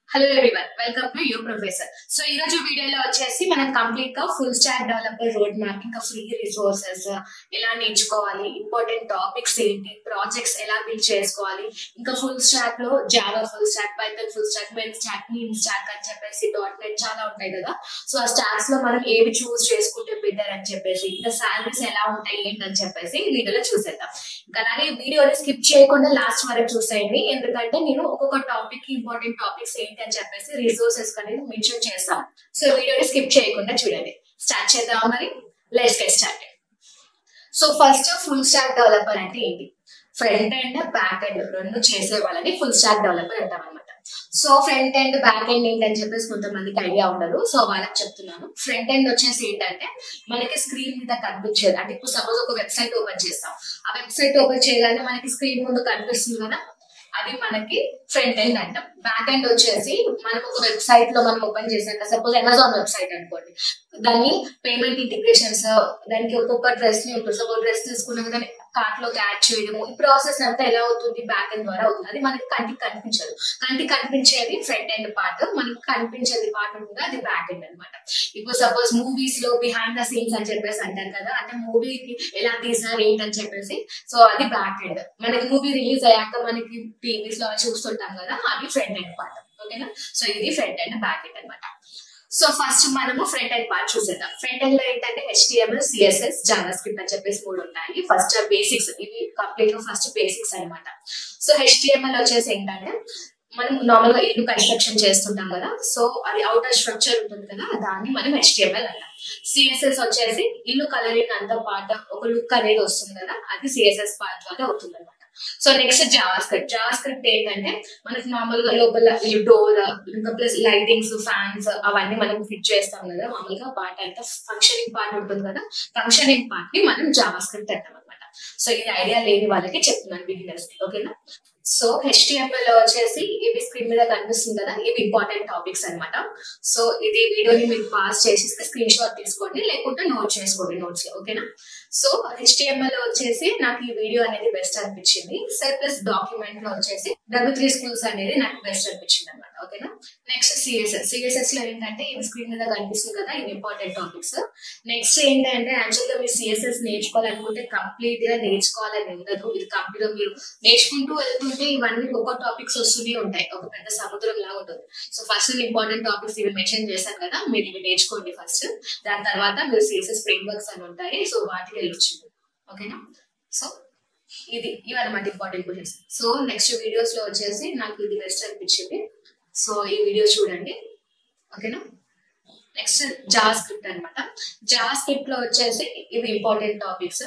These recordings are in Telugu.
Hello everyone, welcome to you professor. So ఈ రోజు వీడియోలో వచ్చేసి మనం కంప్లీట్ గా full stack developer road map, ఇంకా ఫ్రీ రిసోర్సెస్ ఎలా నేర్చుకోవాలి, ఇంపార్టెంట్ టాపిక్స్ ఏంటి, ప్రాజెక్ట్స్ ఎలా బిల్డ్ చేసుకోవాలి, ఇంకా ఫుల్ స్టాక్ లో Java full stock, Python full stock, main stock, mean stock అని చెప్పేసి .NET చాలా ఉంటాయి కదా. సో ఆ స్టాక్స్ లో మనం ఏవి చూస్ చేసుకుంటే బెటర్ అని చెప్పేసి, ఇంకా సాలరీస్ ఎలా ఉంటాయి ఏంటని చెప్పేసి వీడియోలో చూసేద్దాం. ఇంకా అలాగే వీడియోని స్కిప్ చేయకుండా లాస్ట్ వరకు చూసేయండి, ఎందుకంటే నేను ఒక్కొక్క టాపిక్ ఇంపార్టెంట్ టాపిక్స్ ఏంటి అని చెప్పేసి రిసోర్సెస్ అనేది మెన్షన్ చేస్తాం. సో వీడియోని స్కిప్ చేయకుండా చూడండి. స్టార్ట్ చేద్దాం మరి. Let's get started. So first full stack developer అంటే ఏంటి? ఫ్రంట్ అండ్ బ్యాక్ ఎండ్ రెండు చేసే వాళ్ళని ఫుల్ స్టాక్ డెవలపర్ అంటాం అనమాట. So front and back end ఏంటని చెప్పేసి కొంతమందికి ఐడియా ఉండదు. సో వాళ్ళకి చెప్తున్నాను. ఫ్రంట్ ఎండ్ వచ్చేసి ఏంటంటే మనకి స్క్రీన్ మీద కనిపించేది. అంటే ఇప్పుడు సపోజ్ ఒక వెబ్సైట్ ఓపెన్ చేస్తాం, ఆ వెబ్సైట్ ఓపెన్ చేయగానే మనకి స్క్రీన్ ముందు కనిపిస్తుంది కదా, అది మనకి ఫ్రంట్ ఎండ్ అంటాం. బ్యాక్ ఎండ్ వచ్చేసి మనం ఒక వెబ్సైట్ లో మనం ఓపెన్ చేసాక, సపోజ్ అమెజాన్ వెబ్సైట్ అనుకోండి, దాన్ని పేమెంట్ ఇంటిగ్రేషన్స్, దానికి ఒక్కొక్క డ్రెస్ ని ఉంటుంది. సపోజ్ డ్రెస్ తీసుకున్నాక దాన్ని కార్ట్ లోకి యాడ్ చేయడము, ఈ ప్రాసెస్ అంతా ఎలా అవుతుంది? బ్యాక్ ఎండ్ ద్వారా అవుతుంది. అది మనకి కంటికి కనిపించదు. కంటికి కనిపించేది ఫ్రంట్ ఎండ్ పార్ట్, మనకి కనిపించేది పార్ట్ ఉంటుంది, అది బ్యాక్ ఎండ్ అనమాట. ఇప్పుడు సపోజ్ మూవీస్ లో బిహైండ్ ద సీన్స్ అని చెప్పేసి అంటారు కదా, అంటే మూవీకి ఎలా తీసారు ఏంటని చెప్పేసి, సో అది బ్యాక్ ఎండ్. మనకి మూవీ రిలీజ్ అయ్యాక మనకి టీవీస్ లో చూస్తుంటాం కదా, అది ఫ్రంట్ ఎండ్ పార్ట్. ఓకేనా? సో ఇది ఫ్రంట్ ఎండ్ బ్యాక్ ఎండ్ అనమాట. సో ఫస్ట్ మనము ఫ్రంట్ ఎండ్ పార్ట్ చూసేద్దాం. ఫ్రంట్ ఎండ్ లో ఏంటంటే HTML, CSS, జావా స్క్రిప్ట్ అని చెప్పేసి 3 ఉంటాయి. ఫస్ట్ బేసిక్స్, ఇవి కంప్లీట్ గా ఫస్ట్ బేసిక్స్ అనమాట. సో HTML వచ్చేసి ఏంటంటే మనం నార్మల్ గా ఇల్లు కన్స్ట్రక్షన్ చేస్తుంటాం కదా, సో అది అవుటర్ స్ట్రక్చర్ ఉంటుంది కదా, దాన్ని మనం HTML అంటాం. CSS వచ్చేసి ఇల్లు కలరింగ్ అంతా పార్ట్, ఒక లుక్ అనేది వస్తుంది కదా, అది CSS పార్ట్ ద్వారా అవుతుంది అనమాట. So next Java script. Java script ఏంటంటే మనకి నార్మల్ గా లోపల డోర్, ఇంకా ప్లస్ లైటింగ్స్, ఫ్యాన్స్ అవన్నీ మనం ఫిట్ చేస్తాం కదా, మామూలుగా పార్ట్ అంతా ఫంక్షనింగ్ పార్ట్ ఉంటుంది కదా, ఫంక్షనింగ్ పార్ట్ ని మనం జావా స్క్రిప్ట్ అంటాం అనమాట. సో ఇది ఐడియా లేని వాళ్ళకి చెప్తున్నాను, బిగినర్స్ కి. ఓకేనా? సో HTML లో వచ్చేసి ఇవి స్క్రీన్ మీద కనిపిస్తుంది కదా, ఇవి ఇంపార్టెంట్ టాపిక్స్ అనమాట. సో ఇది వీడియోని మీరు పాస్ చేసి స్క్రీన్ షాట్ తీసుకోండి, లేకుంటే నోట్ చేసుకోండి నోట్స్ లో. ఓకేనా? సో HTML లో వచ్చేసి నాకు ఈ వీడియో అనేది బెస్ట్ అనిపించింది. సెల్ ప్లస్ డాక్యుమెంట్ లో వచ్చేసి W3 స్కూల్స్ అనేది నాకు బెస్ట్ అనిపించింది అనమాట. ఓకేనా? నెక్స్ట్ CSS లో ఏంటంటే ఇవి స్క్రీన్ మీద కనిపిస్తుంది కదా, ఇవి ఇంపార్టెంట్ టాపిక్స్. నెక్స్ట్ ఏంటంటే యాక్చువల్ గా మీరు CSS నేర్చుకోవాలనుకుంటే కంప్లీట్ గా నేర్చుకోవాలని ఉండదు. ఇది కంప్లీట్ గా మీరు నేర్చుకుంటూ వెళ్తుంటే ఇవన్నీ ఒక్కొక్క టాపిక్స్ వస్తూనే ఉంటాయి, ఒక పెద్ద సముద్రం లాగా ఉంటుంది. సో ఫస్ట్ ఇంపార్టెంట్ టాపిక్స్ ఇవి మెన్షన్ చేశాను కదా, మీరు ఇవి నేర్చుకోండి ఫస్ట్. దాని తర్వాత మీరు CSS ఫ్రేమ్ వర్క్స్ అని ఉంటాయి, సో వాటికి వెళ్ళొచ్చు. ఓకేనా? సో ఇవన్నమాట important questions. So next videos లో వచ్చేసి నాకు ఇది బెస్ట్ అనిపించింది, సో ఈ వీడియో చూడండి. ఓకేనా? నెక్స్ట్ జావా స్క్రిప్ట్ అనమాట. జావా స్క్రిప్ట్ లో వచ్చేసి ఇవి ఇంపార్టెంట్ టాపిక్స్.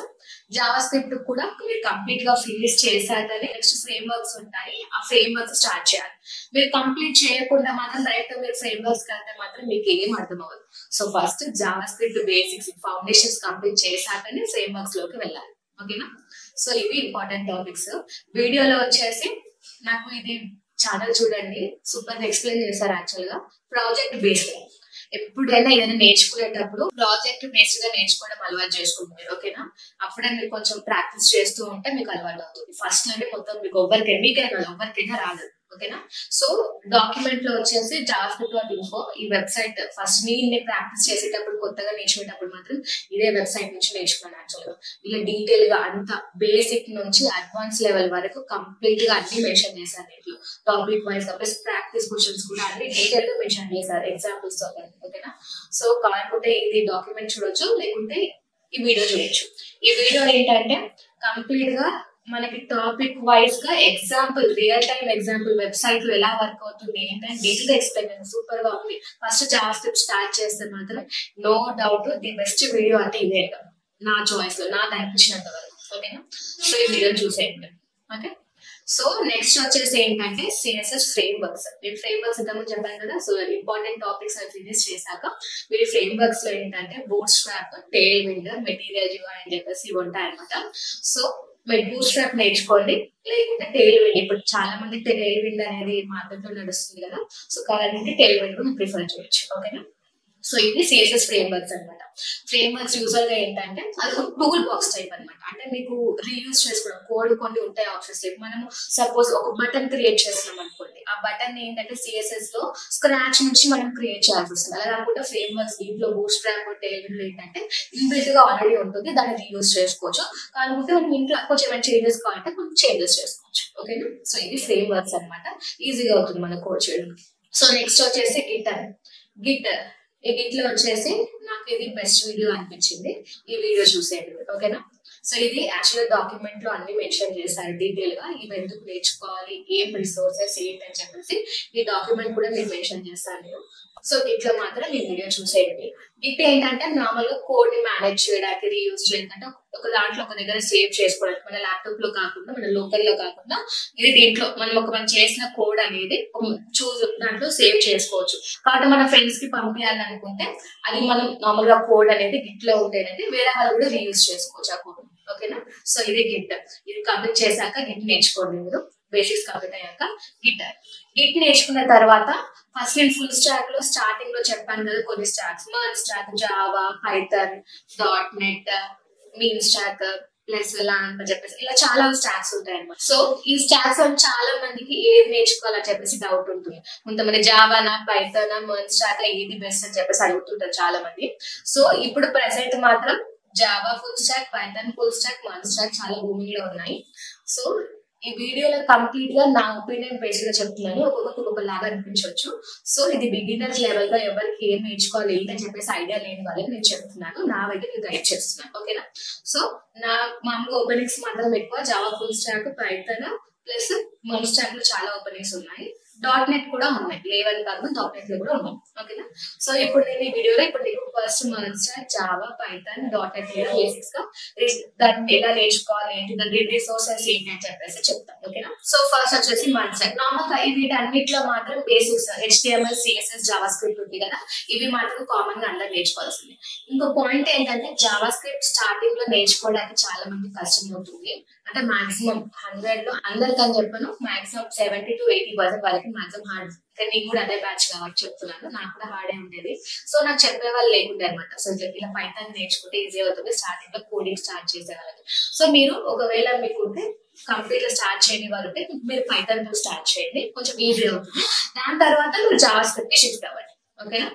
జావా స్క్రిప్ట్ కూడా మీరు కంప్లీట్ గా ఫినిష్ చేశారని నెక్స్ట్ ఫ్రేమ్ వర్క్స్ ఉంటాయి, ఆ ఫ్రేమ్ వర్క్స్ స్టార్ట్ చేయాలి. మీరు కంప్లీట్ చేయకుండా మాత్రం డైరెక్ట్ మీరు ఫ్రేమ్ వర్క్స్ కలితే మాత్రం మీకు ఏం అర్థం అవ్వదు. So first JavaScript basics, foundations complete చేశాకనే ఫ్రేమ్ వర్క్స్ లోకి వెళ్ళాలి. ఓకేనా? సో ఇవి ఇంపార్టెంట్ టాపిక్స్. వీడియోలో వచ్చేసి నాకు ఇది ఛానల్ చూడండి, సూపర్ గా ఎక్స్ప్లెయిన్ చేశారు. యాక్చువల్ గా ప్రాజెక్ట్ బేస్డ్, ఎప్పుడైనా ఏదైనా నేర్చుకునేటప్పుడు ప్రాజెక్ట్ బేస్డ్ గా నేర్చుకోవడం అలవాటు చేసుకుంటున్నారు. ఓకేనా? అప్పుడే మీరు కొంచెం ప్రాక్టీస్ చేస్తూ ఉంటే మీకు అలవాటు అవుతుంది. ఫస్ట్ అంటే మొత్తం మీకు ఎవరికైనా రాదు. ఓకేనా? సో డాక్యుమెంట్ లో వచ్చేసి javascript.info ఈ వెబ్సైట్ ఫస్ట్ నేను ప్రాక్టీస్ చేసేటప్పుడు, కొత్తగా నేర్చుకునేటప్పుడు మాత్రం ఇదే వెబ్సైట్ నుంచి నేర్చుకున్నాను. యాక్చువల్గా ఇలా డీటెయిల్ గా అంత బేసిక్ నుంచి అడ్వాన్స్ లెవెల్ వరకు కంప్లీట్ గా అన్ని మెన్షన్ చేశారు. దీంట్లో topic wise plus practice questions కూడా అన్ని డీటెయిల్ గా మెన్షన్ చేశారు ఎగ్జాంపుల్స్ తో. ఓకేనా? సో కావాలనుకుంటే ఇది డాక్యుమెంట్ చూడొచ్చు, లేకుంటే ఈ వీడియో చూడొచ్చు. ఈ వీడియో ఏంటంటే కంప్లీట్ గా మనకి టాపిక్ వైజ్ గా example, real time example website లో ఎలా వర్క్ అవుతుంది ఏంటంటే డీటెయిల్ ఎక్స్ప్లెయిన్ సూపర్ గా ఉంది. ఫస్ట్ జావా స్క్రిప్ట్ స్టార్ట్ చేస్తే మాత్రం no doubt the best video అంటే ఇదే నా చాయిస్ లో, నాకు అనిపించినంత వరకు. ఓకేనా? సో ఈ వీడియో చూసేయండి. ఓకే? సో నెక్స్ట్ వచ్చేసి ఏంటంటే CSS ఫ్రేమ్ వర్క్స్. నేను ఫ్రేమ్ వర్క్స్ ఇంతకుముందు చెప్పాను కదా, సో ఇంపార్టెంట్ టాపిక్స్ అవి ఫినిష్ చేశాక మీరు ఫ్రేమ్ వర్క్స్ లో ఏంటంటే bootstrap, tailwind, material జియో అని చెప్పేసి ఇవి ఉంటాయి అనమాట. సో మీరు బూట్ స్ట్రాప్ నేర్చుకోండి, లేకుంటే టెయిల్ విండ్. ఇప్పుడు చాలా మంది టెయిల్ విండ్ అనేది మార్కెట్ లో నడుస్తుంది కదా, సో కావాలంటే టెయిల్ విండ్ కూడా ప్రిఫర్ చేయొచ్చు. ఓకేనా? సో ఇది సిఎస్ఎస్ ఫ్రేమ్వర్క్స్ అనమాట. ఫ్రేమ్వర్క్స్ యూజువల్ గా ఏంటంటే అది ఒక టూల్ బాక్స్ టైప్ అనమాట. అంటే మీకు రీయూజ్ చేసుకోవడం కోడ్ కొన్ని ఉంటాయి ఆప్షన్స్. లైక్ మనము సపోజ్ ఒక బటన్ క్రియేట్ చేస్తున్నాం అనుకోండి, ఆ బటన్ ఏంటంటే సిఎస్ఎస్ లో స్క్రాచ్ నుంచి మనం క్రియేట్ చేయాల్సి వస్తుంది. అలా కాకుండా ఫ్రేమ్వర్క్స్ దీంట్లో బూట్ స్ట్రాప్ టైల్విన్ ఏంటంటే ఇన్బిల్ట్ గా ఆల్రెడీ ఉంటుంది, దాన్ని రీయూజ్ చేసుకోవచ్చు. కాకపోతే మనం ఇంట్లో కొంచెం ఏమైనా చేంజెస్ కావాలంటే కొంచెం చేంజెస్ చేసుకోవచ్చు. ఓకేనా. సో ఇది ఫ్రేమ్వర్క్స్ అనమాట, ఈజీగా అవుతుంది మన కోడ్ చేయడానికి. సో నెక్స్ట్ వచ్చేసి గిట్. ఈ గిట్ లో వచ్చేసి నాకు ఇది బెస్ట్ వీడియో అనిపించింది, ఈ వీడియో చూసేయండి. ఓకేనా. సో ఇది యాక్చువల్ డాక్యుమెంట్ లో అన్ని మెన్షన్ చేశారు డీటెయిల్ గా, ఇవి ఎందుకు నేర్చుకోవాలి, ఏం రిసోర్సెస్ ఏంటి అని చెప్పేసి ఈ డాక్యుమెంట్ కూడా నేను మెన్షన్ చేస్తాను నేను. సో గిట్ లో మాత్రం ఈ వీడియో చూసేయండి. గిట్ ఏంటంటే నార్మల్ గా కోడ్ ని మేనేజ్ చేయడానికి, రీయూజ్ చేయడానికి, ఒక దాంట్లో ఒక దగ్గర సేవ్ చేసుకోవడానికి, మన ల్యాప్టాప్ లో కాకుండా మన లోకల్ లో కాకుండా ఇది దీంట్లో మనం చేసిన కోడ్ అనేది దాంట్లో సేవ్ చేసుకోవచ్చు. కాబట్టి మన ఫ్రెండ్స్ కి పంపించాలనుకుంటే అది మనం నార్మల్ గా కోడ్ అనేది గిట్ లో ఉంటేనంటే వేరే వాళ్ళు కూడా రీయూజ్ చేసుకోవచ్చు ఆ కోడ్. ఓకేనా. సో ఇది గిట్. ఇది కంప్లీట్ చేశాక గిట్ నేర్చుకోండి మీరు. బేసిక్స్ కంప్లీట్ అయ్యాక గిట్ నేర్చుకున్న తర్వాత ఫస్ట్ నేను ఫుల్ స్టాక్ లో స్టార్టింగ్ లో చెప్పాను కదా కొన్ని stocks, merge stock, Java, Python, .NET, mean stock plus lamp అని చెప్పేసి ఇలా చాలా స్టాక్స్ ఉంటాయి అన్నమాట. సో ఈ స్టాక్స్ చాలా మందికి ఏది నేర్చుకోవాలని చెప్పేసి డౌట్ ఉంటుంది. కొంతమంది జావానా, పైథానా, మర్జ్ స్టాక్ ఏది బెస్ట్ అని చెప్పేసి అడుగుతుంటారు చాలా మంది. సో ఇప్పుడు ప్రెసెంట్ మాత్రం Java full stock, Python full stock, merge stock చాలా భూమిలో ఉన్నాయి. సో ఈ వీడియోలో కంప్లీట్ గా నా ఒపీనియన్ బేస్ గా చెప్తున్నాను, ఒక్కొక్కరికి ఒకలాగా అనిపించవచ్చు. సో ఇది బిగినర్స్ లెవెల్ గా ఎవరికి ఏం నేర్చుకోవాలి ఏంటని చెప్పేసి ఐడియా లేని వాళ్ళకి నేను చెప్తున్నాను, నా వైపు నేను గైడ్ చేస్తున్నాను. ఓకేనా. సో నా మామూలుగా ఓపెనింగ్స్ మాత్రం ఎక్కువ Java full stock, Python plus merge stock లో చాలా ఓపెనింగ్స్ ఉన్నాయి. .NET కూడా ఉన్నాయి, లేవల్ కాదు .NET లో కూడా ఉన్నాయి. ఓకేనా. సో ఇప్పుడు నేను ఈ వీడియోలో నీకు first merge stock, Java, Python, .NET basics గా దాన్ని ఎలా నేర్చుకోవాలి ఏంటి, దాని రిసోర్సెస్ ఏంటి అని చెప్పేసి చెప్తాను. ఓకేనా. సో ఫస్ట్ వచ్చేసి మర్జ్ స్టాక్. నార్మల్ గా వీటన్నిటిలో మాత్రం basics HTML, CSS, Java script ఉంది కదా, ఇవి మాత్రం కామన్ గా అందరు నేర్చుకోవాల్సింది. ఇంకో పాయింట్ ఏంటంటే జావా స్క్రిప్ట్ స్టార్టింగ్ లో నేర్చుకోవడానికి చాలా మంది కష్టం అవుతుంది. అంటే మాక్సిమం 100 లో అందరికని చెప్పను, మాక్సిమం 70 to 80% వాళ్ళకి మాక్సిమం హార్డ్. నేను కూడా అదే బ్యాచ్ కాబట్టి చెప్తున్నాను, నాకు కూడా హార్డే ఉండేది. సో నాకు చెప్పే వాళ్ళు లేకుండే అనమాట. సో ఇలా పైథాన్ నేర్చుకుంటే ఈజీ అవుతుంది, స్టార్టింగ్ లో కోడింగ్ స్టార్ట్ చేసే వాళ్ళకి. సో మీరు ఒకవేళ మీకు కంప్లీట్ గా స్టార్ట్ చేయని వాళ్ళు ఉంటే మీరు పైథాన్ తో స్టార్ట్ చేయండి, కొంచెం ఈజీ అవుతుంది. దాని తర్వాత మీరు జావా స్క్రిప్ట్ కి షిఫ్ట్ అవ్వండి. ఓకేనా.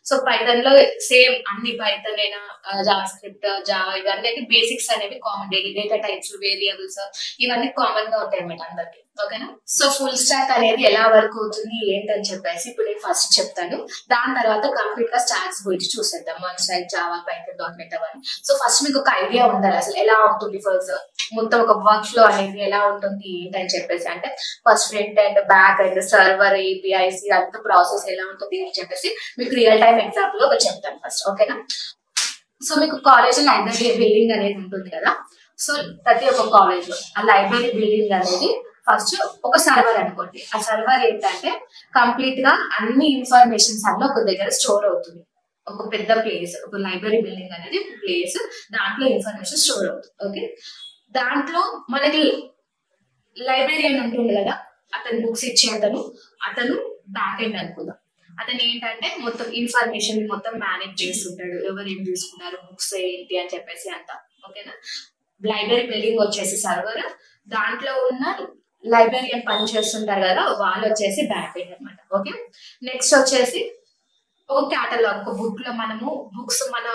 సో పైథాన్ లో సేమ్ అన్ని పైథాన్ అయినా జావా స్క్రిప్ట్, జావా ఇవన్నీ బేసిక్స్ అనేవి కామన్. డేటా టైప్స్, వేరియబుల్స్ ఇవన్నీ కామన్ గా ఉంటాయి అన్నమాట అందరికి. ఓకేనా. సో ఫుల్ స్టాక్ అనేది ఎలా వర్క్ అవుతుంది ఏంటని చెప్పేసి ఇప్పుడు నేను ఫస్ట్ చెప్తాను. దాని తర్వాత కంప్లీట్ గా స్టాక్స్ గురించి చూసేద్దాం, merge stock, Java, Python, .NET అవన్నీ. సో ఫస్ట్ మీకు ఒక ఐడియా ఉండాలి అసలు ఎలా ఉంటుంది, ఫస్ట్ మొత్తం ఒక వర్క్ ఫ్లో అనేది ఎలా ఉంటుంది ఏంటని చెప్పేసి. అంటే first front and back and server, APIs అంత ప్రాసెస్ ఎలా ఉంటుంది అని చెప్పేసి మీకు రియల్ టైమ్ ఎగ్జాంపుల్ లో చెప్తాను ఫస్ట్. ఓకేనా. సో మీకు కాలేజ్ లైబ్రరీ బిల్డింగ్ అనేది ఉంటుంది కదా. సో ప్రతి ఒక్క కాలేజ్ లో ఆ లైబ్రరీ బిల్డింగ్ అనేది ఫస్ట్ ఒక సర్వర్ అనుకోండి. ఆ సర్వర్ ఏంటంటే కంప్లీట్ గా అన్ని ఇన్ఫర్మేషన్స్ అన్ని ఒక దగ్గర స్టోర్ అవుతుంది. ఒక పెద్ద ప్లేస్, ఒక లైబ్రరీ బిల్డింగ్ అనేది ఒక ప్లేస్, దాంట్లో ఇన్ఫర్మేషన్ స్టోర్ అవుతుంది. ఓకే. దాంట్లో మనకి లైబ్రరీయన్ ఉంటుంది కదా, అతను బుక్స్ ఇచ్చే అతను బ్యాక్ ఎండ్ అనుకుందాం. అతను ఏంటంటే మొత్తం ఇన్ఫర్మేషన్ మొత్తం మేనేజ్ చేస్తుంటాడు, ఎవరు ఏం తీసుకున్నారు, బుక్స్ ఏంటి అని చెప్పేసి అంతా. ఓకేనా. లైబ్రరీ బిల్డింగ్ వచ్చేసి సర్వర్, దాంట్లో ఉన్న లైబ్రరీయన్ పని చేస్తుంటారు కదా వాళ్ళు వచ్చేసి బ్యాక్ ఎండ్ అనమాట. ఓకే. నెక్స్ట్ వచ్చేసి ఒక క్యాటలాగ్, ఒక బుక్ లో మనము బుక్స్ మన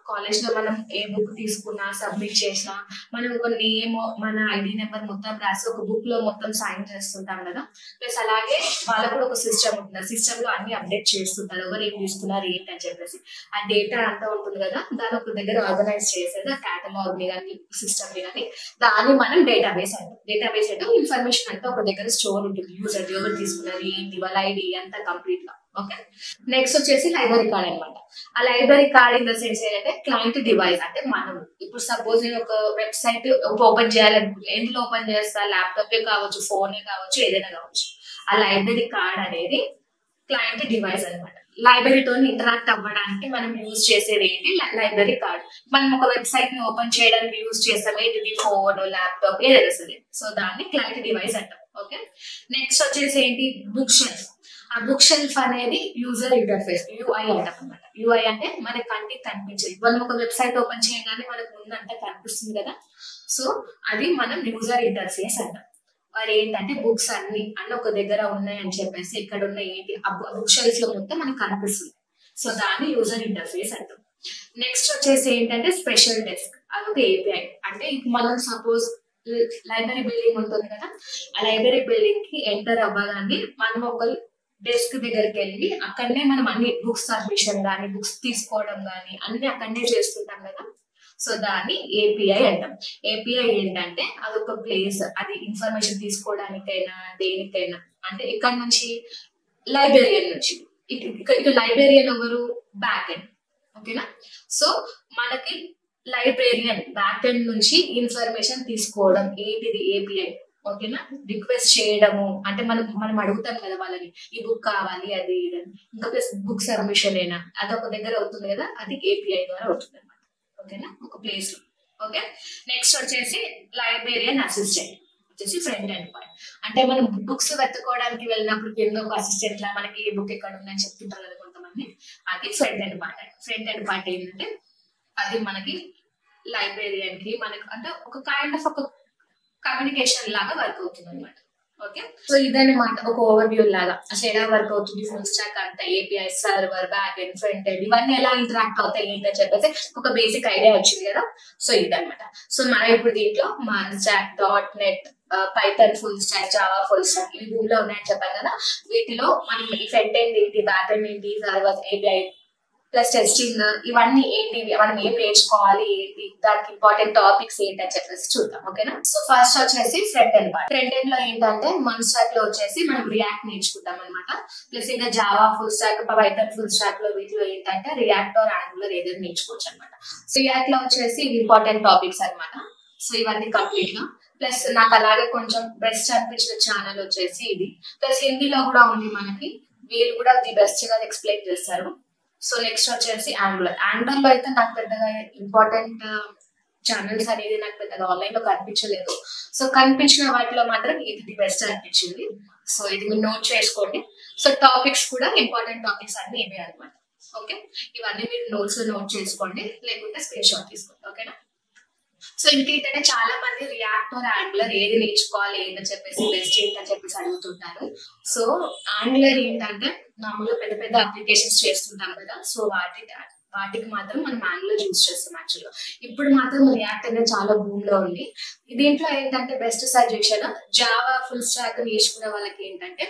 కాలేజ్ లో మనం ఏ బుక్ తీసుకున్నా సబ్మిట్ చేసినా మనం ఒక నేమ్, మన ID నెంబర్ మొత్తం రాసి ఒక బుక్ లో మొత్తం సైన్ చేస్తుంటాం కదా. ప్లస్ అలాగే వాళ్ళకు కూడా ఒక సిస్టమ్ ఉంటుంది, సిస్టమ్ లో అన్ని అప్డేట్ చేస్తుంటారు, ఎవరు ఏం తీసుకున్నారు ఏంటి అని చెప్పేసి. ఆ డేటా అంతా ఉంటుంది కదా, దాని ఒక దగ్గర ఆర్గనైజ్ చేసేది ఆ క్యాటలాగ్ ని కానీ సిస్టమ్ ని కానీ, దాన్ని మనం డేటాబేస్ అంటాం. డేటాబేస్ అంటే ఇన్ఫర్మేషన్ అంతా ఒక దగ్గర స్టోర్ ఉంటుంది, యూజర్ ఎవరు తీసుకున్నారు ఏంటి, వాళ్ళ ID అంతా కంప్లీట్ గా. ఓకే. నెక్స్ట్ వచ్చేసి లైబ్రరీ కార్డ్ అనమాట. ఆ library card in the sense ఏంటంటే క్లయింట్ డివైస్. అంటే మనం ఇప్పుడు సపోజ్ నేను ఒక వెబ్సైట్ ఓపెన్ చేయాలనుకుంటే ఎందులో ఓపెన్ చేస్తా, ల్యాప్టాప్ కావచ్చు, ఫోన్ కావచ్చు, ఏదైనా కావచ్చు. ఆ లైబ్రరీ కార్డ్ అనేది క్లయింట్ డివైస్ అనమాట. లైబ్రరీతో ఇంటరాక్ట్ అవ్వడానికి మనం యూజ్ చేసేది ఏంటి, లైబ్రరీ కార్డ్. మనం ఒక వెబ్సైట్ ని ఓపెన్ చేయడానికి యూజ్ చేస్తాం ఏంటిది, ఫోన్, ల్యాప్టాప్ ఏదైనా సరే. సో దాన్ని క్లయింట్ డివైస్ అంటాం. ఓకే. నెక్స్ట్ వచ్చేసి ఏంటి, బుక్ షెల్ఫ్. ఆ బుక్ షెల్ఫ్ అనేది యూజర్ ఇంటర్ఫేస్, యూఐ అంటాం అనమాట. యూఐ అంటే మన కంటికి కనిపించేది. మనం ఒక వెబ్సైట్ ఓపెన్ చేయగానే మనకు ముందంతా కనిపిస్తుంది కదా, సో అది మనం యూజర్ ఇంటర్ఫేస్ అంటాం. మరి ఏంటంటే బుక్స్ అన్ని ఒక దగ్గర ఉన్నాయని చెప్పేసి ఇక్కడ ఉన్న ఏంటి ఆ బుక్ షెల్ఫ్ లో మొత్తం మనకు కనిపిస్తుంది. సో దాన్ని యూజర్ ఇంటర్ఫేస్ అంటాం. నెక్స్ట్ వచ్చేసి ఏంటంటే స్పెషల్ డెస్క్, అదొక ఏపీఐ. అంటే ఇప్పుడు మనం సపోజ్ లైబ్రరీ బిల్డింగ్ ఉంటుంది కదా, ఆ లైబ్రరీ బిల్డింగ్ కి ఎంటర్ అవ్వగానే మనం ఒక డెస్క్ దగ్గరికి వెళ్ళి అక్కడనే మనం అన్ని బుక్స్ సబ్మిషన్ కానీ బుక్స్ తీసుకోవడం కానీ అన్ని అక్కడనే చేస్తుంటాం కదా, సో దాన్ని ఏపీఐ అంటాం. ఏపీఐ ఏంటంటే అదొక ప్లేస్, అది ఇన్ఫర్మేషన్ తీసుకోవడానికైనా దేనికైనా. అంటే ఇక్కడ నుంచి లైబ్రేరియన్ నుంచి, ఇక్కడ లైబ్రేరియన్ ఎవరు, బ్యాక్ ఎండ్. ఓకేనా, సో మనకి లైబ్రేరియన్ బ్యాక్ ఎండ్ నుంచి ఇన్ఫర్మేషన్ తీసుకోవడం ఏంటిది ఏపీఐ. ఓకేనా, రిక్వెస్ట్ చేయడము అంటే మనం అడుగుతాం కదా వాళ్ళని, ఈ బుక్ కావాలి అది ఇదని, ఇంకా ప్లస్ బుక్ సబ్మిషన్ అయినా అదొక దగ్గర అవుతుంది కదా, అది ఏపీఐ ద్వారా అవుతుంది అనమాట. ఓకేనా, ఒక ప్లేస్ లో. ఓకే, నెక్స్ట్ వచ్చేసి లైబ్రేరియన్ అసిస్టెంట్ వచ్చేసి ఫ్రంట్ ఎండ్ పార్ట్. అంటే మనం బుక్స్ వెతుకోవడానికి వెళ్ళినప్పుడు కింద ఒక అసిస్టెంట్ లా మనకి ఏ బుక్ ఎక్కడ ఉందని చెప్తుంటారు కదా కొంతమంది, అది front end part. Front end part ఏంటంటే అది మనకి లైబ్రేరియన్ కి మనకి అంటే ఒక కైండ్ ఆఫ్ ఒక కమ్యూనికేషన్ లాగా వర్క్ అవుతుంది అనమాట. ఓకే, సో ఇదన్నమాట ఒక ఓవర్ వ్యూ లాగా అసలు ఎలా వర్క్ అవుతుంది ఫుల్ స్టాక్ అంటే, API, server, back end, front end ఇవన్నీ ఎలా ఇంటరాక్ట్ అవుతాయి ఏంటని చెప్పేసి ఒక బేసిక్ ఐడియా వచ్చింది కదా. సో ఇదనమాట. సో మనం ఇప్పుడు దీంట్లో stock, .NET, Python full stock, Java full stock ఇవి భూమిలో ఉన్నాయని చెప్పాను కదా. వీటిలో మనం ఈ ఫ్రంట్ ఎండ్ ఏంటి, బ్యాక్ ఎండ్ ఏంటి, సర్వర్, ఏపీఐ ప్లస్ టెస్టింగ్ ఇవన్నీ ఏంటి, మనం ఏం నేర్చుకోవాలి ఏంటి, దానికి ఇంపార్టెంట్ టాపిక్స్ ఏంటి అని చెప్పేసి చూద్దాం. ఓకేనా, సో ఫస్ట్ వచ్చేసి front end part. Front end లో ఏంటంటే మన స్టాక్ లో వచ్చేసి మనం రియాక్ట్ నేర్చుకుంటాం అనమాట. ప్లస్ ఇంకా Java full stock, Python full stock లో వీటిలో ఏంటంటే రియాక్ట్ ఆర్ యాంగులర్ ఏదైనా నేర్చుకోవచ్చు అనమాట. సో రియాక్ట్ లో వచ్చేసి ఇంపార్టెంట్ టాపిక్స్ అనమాట. సో ఇవన్నీ కంప్లీట్ గా. ప్లస్ నాకు అలాగే కొంచెం బెస్ట్ అనిపించిన ఛానల్ వచ్చేసి ఇది. ప్లస్ హిందీలో కూడా ఉంది మనకి, వీళ్ళు కూడా ది బెస్ట్ గా ఎక్స్ప్లెయిన్ చేస్తారు. సో నెక్స్ట్ వచ్చేసి యాంగులర్. యాంగులర్ లో అయితే నాకు పెద్దగా ఇంపార్టెంట్ ఛానల్స్ అనేది నాకు పెద్దగా ఆన్లైన్ లో కనిపించలేదు. సో కనిపించిన వాటిలో మాత్రం ఇది ది బెస్ట్ అనిపించింది. సో ఇది మీరు నోట్ చేసుకోండి. సో టాపిక్స్ కూడా ఇంపార్టెంట్ టాపిక్స్ అన్ని ఇవే అనమాట. ఓకే, ఇవన్నీ మీరు నోట్స్ లో నోట్ చేసుకోండి, లేకుంటే స్క్రీన్ షాట్ తీసుకోండి. ఓకేనా, సో ఇంకేంటంటే చాలా మంది రియాక్ట్ ఆర్ యాంగులర్ ఏది నేర్చుకోవాలి ఏంటని చెప్పేసి బెస్ట్ ఏంటని చెప్పేసి అడుగుతుంటారు. సో యాంగులర్ ఏంటంటే మామూలుగా పెద్ద పెద్ద అప్లికేషన్స్ చేస్తుంటాం కదా, సో వాటికి మాత్రం మనం యాంగులర్ యూజ్ చేస్తాం. యాక్చువల్గా ఇప్పుడు మాత్రం రియాక్ట్ అనేది చాలా భూమ్ లో ఉంది. దీంట్లో ఏంటంటే best suggestion, Java full stock నేర్చుకునే వాళ్ళకి ఏంటంటే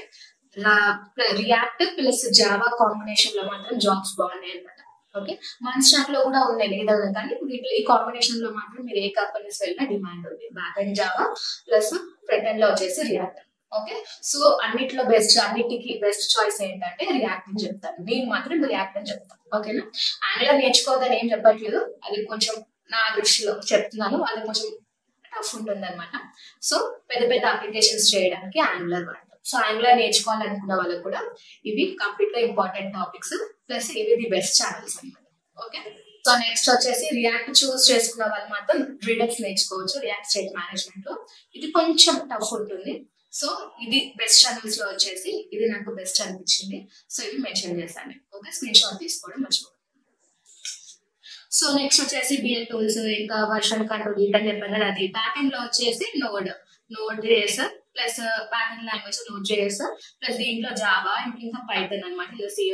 రియాక్ట్ ప్లస్ జావా కాంబినేషన్ లో మాత్రం జాబ్స్ బాగున్నాయి అనమాట. ఓకే, మన స్టాక్ లో కూడా ఉన్నాయి లేదా కానీ వీటిలో ఈ కాంబినేషన్ లో మాత్రం మీరు ఏ కంపెనీస్ వెళ్ళినా డిమాండ్ ఉంది. Back and Java plus front end లో వచ్చేసి రియాక్ట్. ఓకే, సో అన్నిట్లో బెస్ట్, అన్నిటికీ బెస్ట్ చాయిస్ ఏంటంటే రియాక్ట్ అని చెప్తాను. నేను మాత్రం రియాక్ట్ అని చెప్తాను. ఓకేనా, యాంగులర్ నేర్చుకోవద్దని ఏం చెప్పట్లేదు, అది కొంచెం నా దృష్టిలో చెప్తున్నాను, అది కొంచెం టఫ్ ఉంటుంది అనమాట. సో పెద్ద పెద్ద అప్లికేషన్స్ చేయడానికి యాంగులర్ వాడతాం. సో యాంగులర్ నేర్చుకోవాలనుకున్న వాళ్ళకి కూడా ఇవి కంప్లీట్ గా ఇంపార్టెంట్ టాపిక్స్, ప్లస్ ఇవి ది బెస్ట్ ఛానల్స్ అనమాట. ఓకే, సో నెక్స్ట్ వచ్చేసి రియాక్ట్ చూస్ చేసుకున్న వాళ్ళు మాత్రం రిడక్స్ నేర్చుకోవచ్చు. రియాక్ట్ స్టేట్ మేనేజ్మెంట్ లో ఇది కొంచెం టఫ్ ఉంటుంది. సో ఇది బెస్ట్ ఛానల్స్ లో వచ్చేసి ఇది నాకు బెస్ట్ అనిపించింది. సో ఇది మెన్షన్ చేశాను. ఓకే, స్క్రీన్ షాట్ తీసుకోవడం మర్చిపోకండి. సో నెక్స్ట్ వచ్చేసి బిఎల్ టూల్స్, ఇంకా వర్షన్ కంట్రోల్ అని చెప్పాను కదా, అది బ్యాక్ ఎండ్ లో వచ్చేసి node JS plus back end language node JS plus దీంట్లో జావా ఇంకా పైథాన్ అనమాట. ఇలా సి.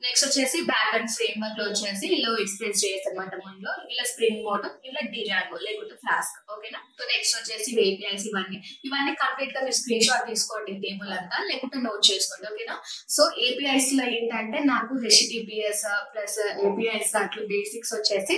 నెక్స్ట్ వచ్చేసి బ్యాక్ ఎండ్ ఫ్రేమ్ వర్క్ లో వచ్చేసి ఇలా ఎక్స్ప్రెస్ జేఎస్ అనమాట. ముందులో ఇలా స్ప్రింగ్ బోట్, ఇలా డిజాంగో లేకుంటే ఫ్లాస్క్. ఓకేనా, సో నెక్స్ట్ వచ్చేసి ఏపీఐస్ ఇవన్నీ కంప్లీట్ గా మీరు స్క్రీన్ షాట్ తీసుకోండి టేబుల్ అంతా, లేకుంటే నోట్ చేసుకోండి. ఓకేనా, సో ఏపీఐస్ లో ఏంటంటే నాకు HTTPS ప్లస్ ఏపీఐస్ దాంట్లో బేసిక్స్ వచ్చేసి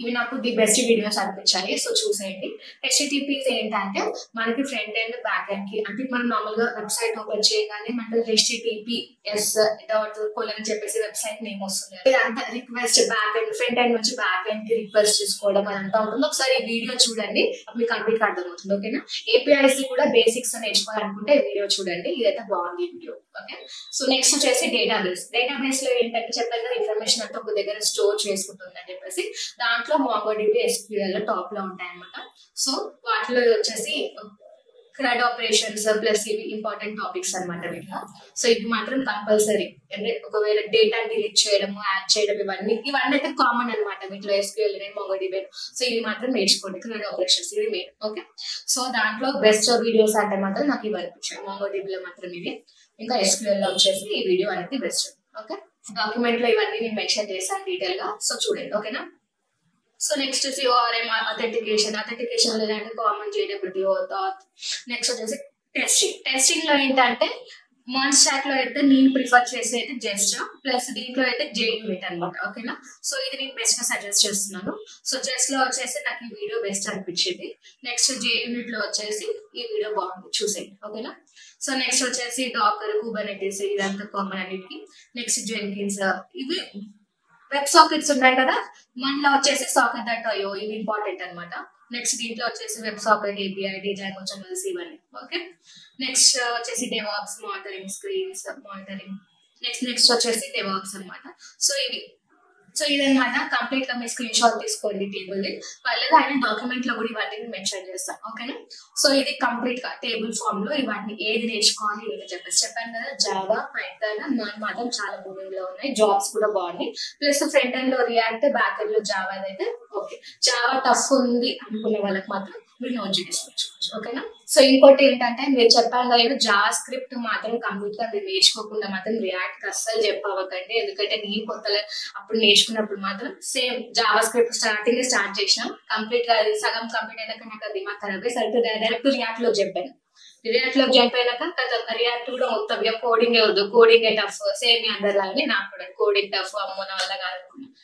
ఇవి నాకు ది బెస్ట్ వీడియోస్ అనిపించాయి. సో చూసేయండి. HTTPS ఏంటంటే మనకి ఫ్రంట్ ఎండ్ బ్యాక్ ఎండ్ కి, అంటే మనం నార్మల్ గా వెబ్సైట్ ఓపెన్ చేయగానే మనకి HTTPS.col అని చెప్పేసి వెబ్సైట్ నేమ్ వస్తుంది. ఇదంతా request back end, front end నుంచి బ్యాక్ ఎండ్ కి రిక్వెస్ట్ చేసుకోవడం అదంతా ఉంటుంది. ఒకసారి ఈ వీడియో చూడండి, మీకు కంప్లీట్ అర్థమవుతుంది. ఓకేనా, ఏపీఐస్ కూడా బేసిక్స్ నేర్చుకోవాలనుకుంటే వీడియో చూడండి, ఇదైతే బాగుంది వీడియో. ఓకే, సో నెక్స్ట్ వచ్చేసి డేటాబేస్ లో ఏంటంటే చెప్పాను కదా, ఇన్ఫర్మేషన్ అంతా ఒక దగ్గర స్టోర్ చేసుకుంటుంది అని చెప్పేసి దాంట్లో MongoDB, SQL టాప్ లో ఉంటాయి అనమాట. సో వాటిలో వచ్చేసి క్రడ్ ఆపరేషన్స్ ప్లస్ ఇవి ఇంపార్టెంట్ టాపిక్స్ అనమాట వీటిలో. సో ఇది మాత్రం కంపల్సరీ. అంటే ఒకవేళ డేటా డిలీట్ చేయడం, యాడ్ చేయడం, ఇవన్నీ అయితే కామన్ అనమాట వీటిలో. SQL, MongoDB. సో ఇది మాత్రం నేర్చుకోండి, క్రడ్ ఆపరేషన్స్ ఇది మెయిన్. ఓకే, సో దాంట్లో బెస్ట్ వీడియోస్ అంటే మాత్రం నాకు ఇవి అనిపించాయి. MongoDB లో మాత్రం ఇది, ఇంకా SQL లో వచ్చేసి ఈ వీడియో అనేది బెస్ట్. ఓకే, డాక్యుమెంట్ లో ఇవన్నీ నేను మెన్షన్ చేశాను డీటెయిల్ గా, సో చూడండి. ఓకేనా, సో నెక్స్ట్ వచ్చి ORM అథెంటికేషన్ లో ఏంటంటే కామన్ JWT, OAuth. నెక్స్ట్ వచ్చేసి టెస్టింగ్ లో ఏంటంటే మోన్ స్టాక్ లో అయితే నేను ప్రిఫర్ చేసి అయితే జస్ట్ ప్లస్ దీంట్లో అయితే JUnit అనమాట. ఓకేనా, సో ఇది నేను బెస్ట్ గా సజెస్ట్ చేస్తున్నాను. సో జస్ట్ లో వచ్చేసి నాకు ఈ వీడియో బెస్ట్ అనిపించింది. నెక్స్ట్ JUnit లో వచ్చేసి ఈ వీడియో బాగుంది, చూసేయండి. ఓకేనా, సో నెక్స్ట్ వచ్చేసి డాకర్, కుబర్నెటిస్ ఇదంతా కామన్ అన్నిటికి. నెక్స్ట్ జెన్కిన్స్, ఇవి వెబ్ సాకెట్స్ ఉన్నాయి కదా, మనలో వచ్చేసి socket.io ఇవి ఇంపార్టెంట్ అనమాట. నెక్స్ట్ దీంట్లో వచ్చేసి web socket, API, Django channels ఇవన్నీ. ఓకే, నెక్స్ట్ వచ్చేసి DevOps, monitoring, screens monitoring. Next వచ్చేసి DevOps అనమాట. సో ఇదనమాట కంప్లీట్ గా మీ స్క్రీన్ షాట్ తీసుకోండి టేబుల్ ది. వాళ్ళది ఆయన డాక్యుమెంట్ లో కూడా ఇవన్నీ మెన్షన్ చేస్తాను. ఓకేనా, సో ఇది కంప్లీట్ గా టేబుల్ ఫామ్ లో ఇవన్నీ ఏది నేర్చుకోవాలి ఏదో చెప్పాను కదా. జావా, పైథాన్ మాత్రం చాలా మూవింగ్ లో ఉన్నాయి, జాబ్స్ కూడా బాగున్నాయి. ప్లస్ ఫ్రంట్ ఎండ్ లో రియాక్ట్, బ్యాక్ ఎండ్ లో జావా అయితే ఓకే. జావా టఫ్ ఉంది అనుకునే వాళ్ళకి మాత్రం మీరు నోట్ చేసుకోవచ్చు. ఓకేనా, సో ఇంకోటి ఏంటంటే మీరు చెప్పాను కదా, జావా స్క్రిప్ట్ మాత్రం కంప్లీట్ గా మీరు నేర్చుకోకుండా మాత్రం రియాక్ట్ అస్సలు చెప్పవకండి. ఎందుకంటే నేను కొత్తలో అప్పుడు నేర్చుకున్నప్పుడు మాత్రం సేమ్ జావా స్క్రిప్ట్ స్టార్ట్ చేసిన కంప్లీట్ గా సగం కంప్లీట్ అయినాక నాకు అది మాకు ఖరాబ్ సరిగ్గా డైరెక్ట్ రియాక్ట్ లో చెప్పాను. రియాక్ట్ లో జంప్ అయినాక రియాక్ట్ కూడా మొత్తం కోడింగ్ వద్దు, కోడింగ్ టఫ్, సేమ్ అందరిలాగానే నాకు కూడా కోడింగ్ టఫ్, అమ్మో నా వల్ల కాదనుకున్నాను.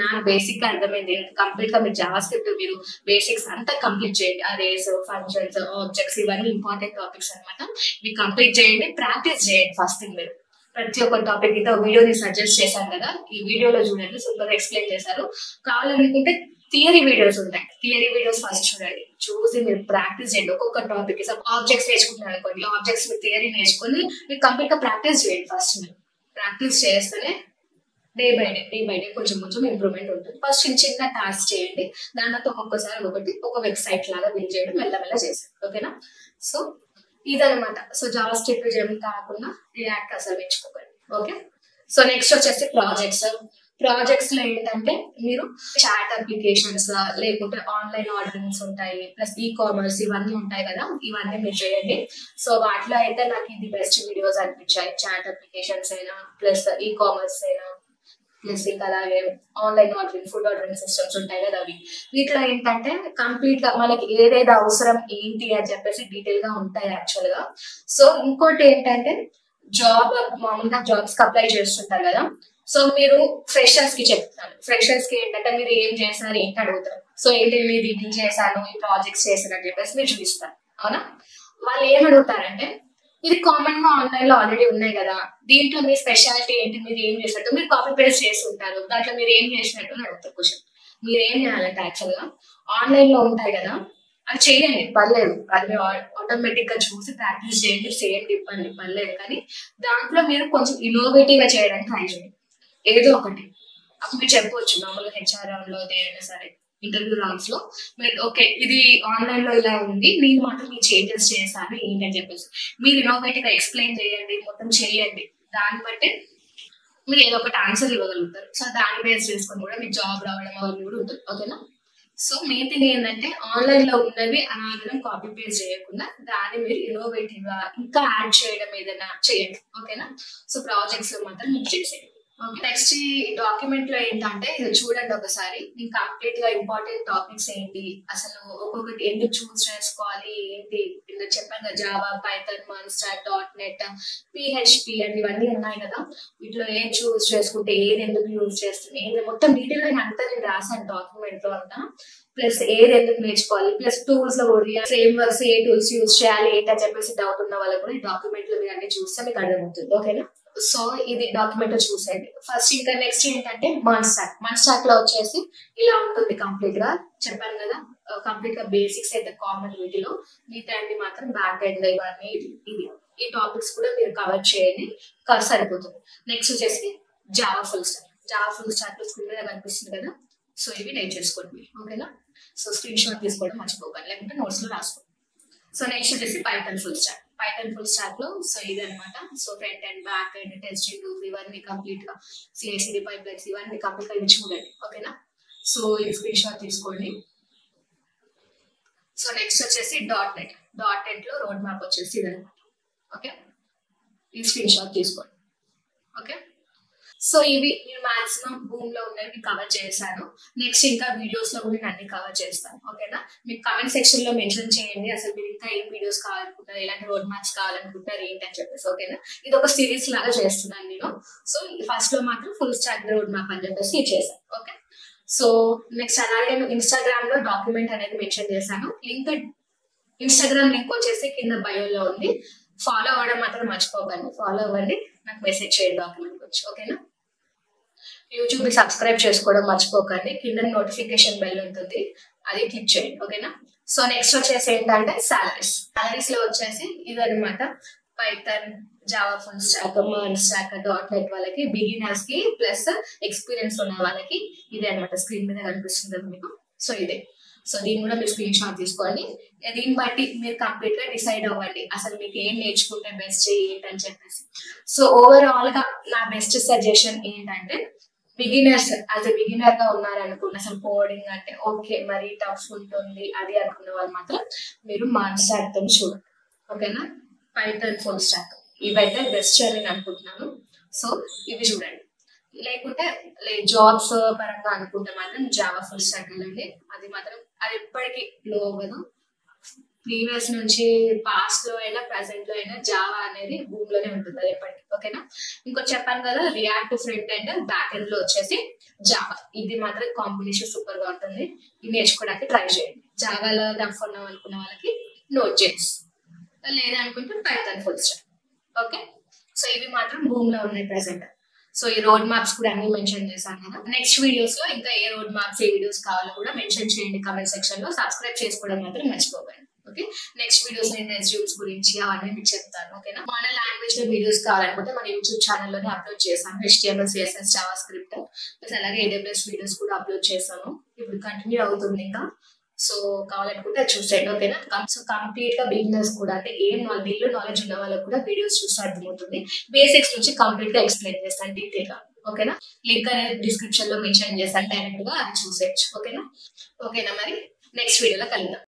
నాకు బేసిక్ గా అర్థమైంది, కంప్లీట్ గా మీరు జావా స్క్రిప్ట్ మీరు బేసిక్స్ అంతా కంప్లీట్ చేయండి. అరేస్, ఫంక్షన్స్, ఆబ్జెక్ట్స్ ఇవన్నీ ఇంపార్టెంట్ టాపిక్స్ అనమాట. ఇవి కంప్లీట్ చేయండి, ప్రాక్టీస్ చేయండి. ఫస్ట్ థింగ్ మీరు ప్రతి ఒక్క టాపిక్ ఇంత వీడియోని సజెస్ట్ చేశాను కదా, ఈ వీడియోలో చూడండి, సూపర్ ఎక్స్ప్లెయిన్ చేశారు. కావాలనుకుంటే థియరీ వీడియోస్ ఉంటాయి, థియరీ వీడియోస్ ఫస్ట్ చూడండి, చూసి మీరు ప్రాక్టీస్ చేయండి. ఒక్కొక్క టాపిక్ ఆబ్జెక్ట్స్ నేర్చుకుంటున్నారు అనుకోండి, ఆబ్జెక్ట్స్ మీరు థియరీ నేర్చుకొని మీరు కంప్లీట్ గా ప్రాక్టీస్ చేయండి. ఫస్ట్ మీరు ప్రాక్టీస్ చేస్తేనే డే బై డే కొంచెం ఇంప్రూవ్మెంట్ ఉంటుంది. ఫస్ట్ చిన్న టాస్క్ చేయండి, దాని తర్వాత ఒక్కొక్కసారి ఒక వెబ్సైట్ లాగా బిల్డ్ చేయడం మెల్లమెల్ల చేసేది. ఓకేనా, సో ఇదనమాట. సో జావా స్క్రిప్ట్ చేయడం కాకుండా రియాక్ట్ అసలు నేర్చుకోకండి. ఓకే, సో నెక్స్ట్ వచ్చేసి ప్రాజెక్ట్స్ లో ఏంటంటే మీరు చాట్ అప్లికేషన్స్ లేకుంటే ఆన్లైన్ ఆర్డరింగ్స్ ఉంటాయి, ప్లస్ కామర్స్ ఇవన్నీ ఉంటాయి కదా, ఇవన్నీ మీరు చేయండి. సో వాటిలో అయితే నాకు ఇది బెస్ట్ వీడియోస్ అనిపించాయి. చాట్ అప్లికేషన్స్ అయినా, ప్లస్ కామర్స్ అయినా, ప్లస్ ఇంకా అలాగే online ordering, food ordering systems ఉంటాయి కదా, అవి వీటిలో ఏంటంటే కంప్లీట్ గా మనకి ఏదేదో అవసరం ఏంటి అని చెప్పేసి డీటెయిల్ గా ఉంటాయి యాక్చువల్ గా. సో ఇంకోటి ఏంటంటే మామూలుగా జాబ్స్ కి అప్లై చేస్తుంటారు కదా, సో మీరు ఫ్రెషర్స్ కి చెప్తాను. ఫ్రెషర్స్ కి ఏంటంటే మీరు ఏం చేశారు ఏంటి అడుగుతారు. సో ఏంటి మీరు ఇది చేశాను, ఈ ప్రాజెక్ట్స్ చేశాను అని చెప్పేసి మీరు చూపిస్తారు. అవునా, వాళ్ళు ఏం అడుగుతారంటే ఇది కామన్ గా ఆన్లైన్ లో ఆల్రెడీ ఉన్నాయి కదా, దీంట్లో మీ స్పెషాలిటీ ఏంటి, మీరు ఏం చేసినట్టు, మీరు కాపీ పేస్ట్ చేసి ఉంటారు, దాంట్లో మీరు ఏం చేసినట్టు అని అడుగుతారు క్వశ్చన్. మీరు ఏం చేయాలంటే యాక్చువల్ గా ఆన్లైన్ లో ఉంటాయి కదా, అది చేయండి పర్లేదు, అది మీరు ఆటోమేటిక్ గా చూసి ప్రాక్టీస్ చేయండి, చేయండి పర్లేదు. కానీ దాంట్లో మీరు కొంచెం ఇన్నోవేటివ్ గా చేయడానికి ట్రై చేయండి, ఏదో ఒకటి. అప్పుడు మీరు చెప్పవచ్చు మామూలుగా HRM లో ఏదైనా సరే ఇంటర్వ్యూ రౌండ్స్ లో మీరు ఓకే ఇది ఆన్లైన్ లో ఇలా ఉంది, నేను మాత్రం మీ చేంజెస్ చేశాను ఏంటి అని చెప్పేసి మీరు ఇన్నోవేటివ్ గా ఎక్స్ప్లెయిన్ చేయండి, మొత్తం చేయండి. దాన్ని బట్టి మీరు ఏదో ఒకటి ఆన్సర్ ఇవ్వగలుగుతారు. సో దాన్ని బేస్ చేసుకొని కూడా మీకు జాబ్ రావడం అవన్నీ కూడా ఉంటుంది. ఓకేనా, సో మెయిన్ థింగ్ ఏంటంటే ఆన్లైన్ లో ఉన్నవి అనాగడం కాపీ పేస్ట్ చేయకుండా దాన్ని మీరు ఇన్నోవేటివ్ గా ఇంకా యాడ్ చేయడం ఏదైనా చేయండి. ఓకేనా, సో ప్రాజెక్ట్స్ లో మాత్రం మీరు చేసేయండి. నెక్స్ట్ ఈ డాక్యుమెంట్ లో ఏంటంటే ఇది చూడండి ఒకసారి, నేను కంప్లీట్ గా ఇంపార్టెంట్ టాపిక్స్ ఏంటి, అసలు ఒక్కొక్కటి ఎందుకు చూస్ చేసుకోవాలి ఏంటి, చెప్పాను కదా జావా, పైథాన్, మాన్స్టాక్, .NET, PHP అని ఇవన్నీ ఉన్నాయి కదా, వీటిలో ఏం చూస్ చేసుకుంటే ఏది ఎందుకు యూజ్ చేస్తుంది ఏది మొత్తం డీటెయిల్ గా అంతా నేను రాసాను డాక్యుమెంట్ లో అంతా. ప్లస్ ఏది ఎందుకు నేర్చుకోవాలి, ప్లస్ టూల్స్ లో కూడా ఫ్రేమ్ వర్క్స్ ఏ టూల్స్ యూజ్ చేయాలి ఏంటని చెప్పేసి డౌట్ ఉన్న వాళ్ళకి కూడా ఈ డాక్యుమెంట్ లో మీరు అన్ని చూస్తే మీకు అర్థమవుతుంది. ఓకేనా, సో ఇది డాక్యుమెంట్ చూసేయండి ఫస్ట్. ఇంకా నెక్స్ట్ ఏంటంటే మాన్స్టాక్ లో వచ్చేసి ఇలా ఉంటుంది కంప్లీట్ గా. చెప్పాను కదా కంప్లీట్ గా బేసిక్స్ అయితే కామన్, వీటిలో మిగతా అన్ని మాత్రం బ్యాక్ ఎండ్ ఇవన్నీ ఇది ఈ టాపిక్స్ కూడా మీరు కవర్ చేయండి, సరిపోతుంది. నెక్స్ట్ వచ్చేసి జావా ఫుల్ స్టాక్ లో స్క్రీన్ మీద కనిపిస్తుంది కదా, సో ఇవి నేర్చేసుకోండి. ఓకేనా, సో స్క్రీన్ షాట్ తీసుకోవడం మర్చిపోకండి, లేకుంటే నోట్స్ లో రాసుకోండి. సో నెక్స్ట్ వచ్చేసి పైథాన్ ఫుల్ స్టాక్ లో సో ఇదనమాట. So front and back and testing tools ఇవన్నీ కంప్లీట్ గా CI/CD పైప్లైన్స్ ఇవన్నీ కంప్లీట్ గా చూడండి. ఓకేనా. సో ఇది స్క్రీన్ షాట్ తీసుకోండి. సో నెక్స్ట్ వచ్చేసి .NET లో రోడ్ మ్యాప్ వచ్చేసి ఇదనమాట. ఓకే, ఈ స్క్రీన్ షాట్ తీసుకోండి. ఓకే, సో ఇవి నేను మాక్సిమం భూమ్ లో ఉన్నవి కవర్ చేశాను. నెక్స్ట్ ఇంకా వీడియోస్ లో కూడా నేను అన్ని కవర్ చేస్తాను. ఓకేనా. మీకు కమెంట్ సెక్షన్ లో మెన్షన్ చేయండి అసలు మీరు ఇంకా ఏం వీడియోస్ కావాలనుకుంటారు, ఎలాంటి రోడ్ మ్యాప్స్ కావాలనుకుంటారు ఏంటి అని చెప్పేసి. ఓకేనా, ఇది ఒక సిరీస్ లాగా చేస్తున్నాను నేను. సో ఫస్ట్ లో మాత్రం ఫుల్ స్టాక్ రోడ్ మ్యాప్ అని చెప్పేసి చేశాను. ఓకే, సో నెక్స్ట్ అలాగే నేను ఇన్స్టాగ్రామ్ లో డాక్యుమెంట్ అనేది మెన్షన్ చేశాను. ఇన్స్టాగ్రామ్ లింక్ వచ్చేసి కింద బయోలో ఉంది. ఫాలో అవ్వడం మాత్రం మర్చిపోకండి. ఫాలో అవ్వండి, నాకు మెసేజ్ చేయండి డాక్యుమెంట్ గురించి. ఓకేనా. యూట్యూబ్ సబ్స్క్రైబ్ చేసుకోవడం మర్చిపోకండి. కింద నోటిఫికేషన్ బెల్ ఉంటుంది, అది క్లిక్ చేయండి. ఓకేనా. సో నెక్స్ట్ వచ్చేసి ఏంటంటే సాలరీస్ లో వచ్చేసి ఇదనమాట. Python, Java full stack, MERN stack, .NET వాళ్ళకి, బిగినర్స్ కి ప్లస్ ఎక్స్పీరియన్స్ ఉన్న వాళ్ళకి ఇదే అనమాట. స్క్రీన్ మీద కనిపిస్తుంది మీకు. సో ఇదే. సో దీన్ని కూడా మీరు స్క్రీన్ షాట్ తీసుకోండి. దీన్ని బట్టి మీరు కంప్లీట్ గా డిసైడ్ అవ్వండి అసలు మీకు ఏం నేర్చుకుంటే బెస్ట్ ఏంటని చెప్పేసి. సో ఓవరాల్ గా నా బెస్ట్ సజెషన్ ఏంటంటే బిగినర్స్ బిగినర్ గా ఉన్నారనుకున్న అసలు కోడింగ్ అంటే ఓకే మరి టఫ్ ఉంటుంది అది అనుకున్న వాళ్ళు మాత్రం మీరు మర్న్ స్టాక్ తో చూడండి. ఓకేనా. పైథాన్ ఫుల్ స్టాక్ ఇవైతే బెస్ట్ అని నేను అనుకుంటున్నాను. సో ఇవి చూడండి. లేకుంటే జాబ్స్ పరంగా అనుకుంటే మాత్రం జావా ఫుల్ స్టాక్ వెళ్ళండి. అది మాత్రం అది ఎప్పటికీ లో అవ్వదు. ప్రీవియస్ నుంచి పాస్ట్ లో అయినా ప్రెసెంట్ లో అయినా జావా అనేది భూమ్ లోనే ఉంటుంది అది ఎప్పటికీ. ఓకేనా. ఇంకో చెప్పాను కదా react front and back end లో వచ్చేసి జావా. ఇది మాత్రం కాంబినేషన్ సూపర్ గా ఉంటుంది. ఇది నేర్చుకోవడానికి ట్రై చేయండి. జావాలో టఫ్ ఉన్నాం అనుకున్న వాళ్ళకి Node.js, లేదనుకుంటే Python full stock. Okay, so ఇవి మాత్రం భూమ్ లో ఉన్నాయి ప్రెసెంట్. సో ఈ రోడ్ మ్యాప్స్ కూడా అన్ని మెన్షన్ చేశాను కదా. నెక్స్ట్ వీడియోస్ లో ఇంకా ఏ రోడ్ మ్యాప్స్ ఏ వీడియోస్ కావాలో కూడా మెన్షన్ చేయండి కమెంట్ సెక్షన్ లో. సబ్స్క్రైబ్ చేసుకోవడం మాత్రం మర్చిపోకండి. ఓకే, నెక్స్ట్ వీడియోస్ నేను రెజ్యూమ్స్ గురించి అవన్నీ మీకు చెప్తాను. ఓకేనా. మన లాంగ్వేజ్ లో వీడియోస్ కావాలనుకుంటే మన యూట్యూబ్ ఛానల్లోనే అప్లోడ్ చేశాను. HTML, CSS, JavaScript ప్లస్ అలాగే AWS వీడియోస్ కూడా అప్లోడ్ చేశాను. ఇప్పుడు కంటిన్యూ అవుతుంది ఇంకా. సో కావాలనుకుంటే చూసేయండి. ఓకేనా. సో కంప్లీట్ గా బిగినర్స్ కూడా అంటే ఏం వీళ్ళు నాలెడ్జ్ ఉన్న వాళ్ళకి కూడా వీడియోస్ చూస్తే అర్థమవుతుంది. బేసిక్స్ నుంచి కంప్లీట్ గా ఎక్స్ప్లెయిన్ చేస్తాను డీటెయిల్ గా. ఓకేనా. లింక్ అనేది డిస్క్రిప్షన్ లో మెన్షన్ చేస్తాను, డైరెక్ట్ గా అది చూసేయచ్చు. ఓకేనా. ఓకేనా, మరి నెక్స్ట్ వీడియోలో కలుద్దాం.